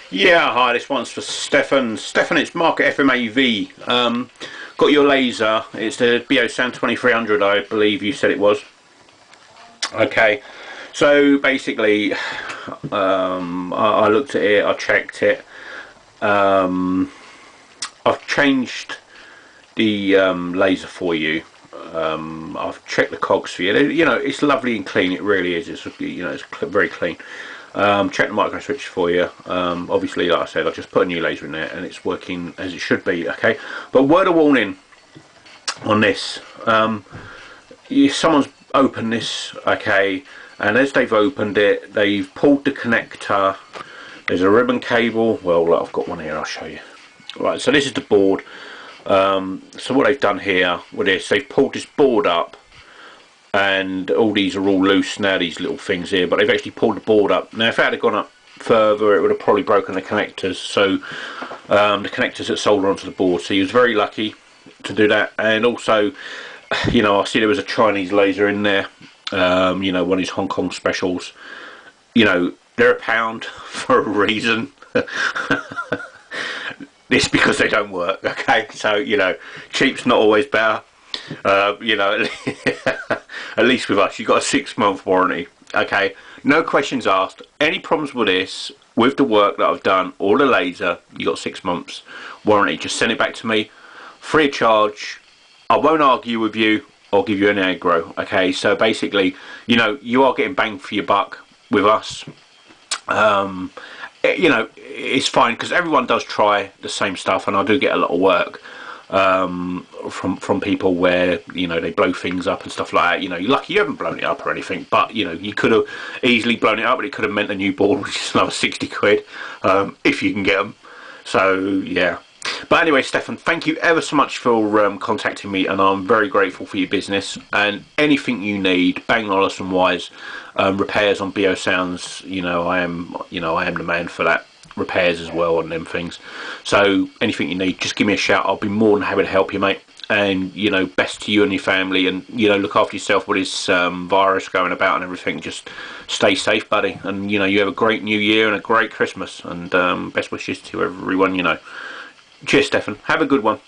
Yeah, hi, this one's for Stefan. Stefan, it's Mark at FMAV. Got your laser. It's the Beososund 2300, I believe you said it was. Okay, so basically, I looked at it, I checked it. I've changed the laser for you. I've checked the cogs for you. You know, it's lovely and clean. It really is. It's it's very clean. Check the micro switch for you. Obviously, like I said, I've just put a new laser in there and it's working as it should be. Okay, but word of warning on this: someone's opened this, okay, and as they've opened it, they've pulled the connector. There's a ribbon cable. Well, look, I've got one here. I'll show you. Right, so this is the board. So what they've done here with this, they've pulled this board up, and all these are all loose now, these little things here, but they've actually pulled the board up. Now if it had gone up further, it would have probably broken the connectors, so the connectors that solder onto the board. So he was very lucky to do that. And also, you know, I see there was a Chinese laser in there, you know, one of these Hong Kong specials. You know, they're £1 for a reason. It's because they don't work, okay? So, you know, cheap's not always better. You know, at least with us, you've got a 6-month warranty, okay? No questions asked. Any problems with this, with the work that I've done, or the laser, you got 6 months warranty. Just send it back to me, free of charge. I won't argue with you or give you an aggro, okay? So basically, you know, you are getting bang for your buck with us. You know, it's fine because everyone does try the same stuff, and I do get a lot of work from people where, you know, they blow things up and stuff like that. You know, you're lucky you haven't blown it up or anything, but you know, you could have easily blown it up, but it could have meant a new board, which is another 60 quid if you can get them. So yeah. But anyway, Stefan, thank you ever so much for contacting me, and I'm very grateful for your business. And anything you need, Bang Olufsen wise, repairs on Beosounds, you know, I am the man for that. Repairs as well on them things. So anything you need, just give me a shout. I'll be more than happy to help you, mate. And you know, best to you and your family, and you know, look after yourself with this virus going about and everything. Just stay safe, buddy, and you know, you have a great new year and a great Christmas, and best wishes to everyone, you know. Cheers, Stefan. Have a good one.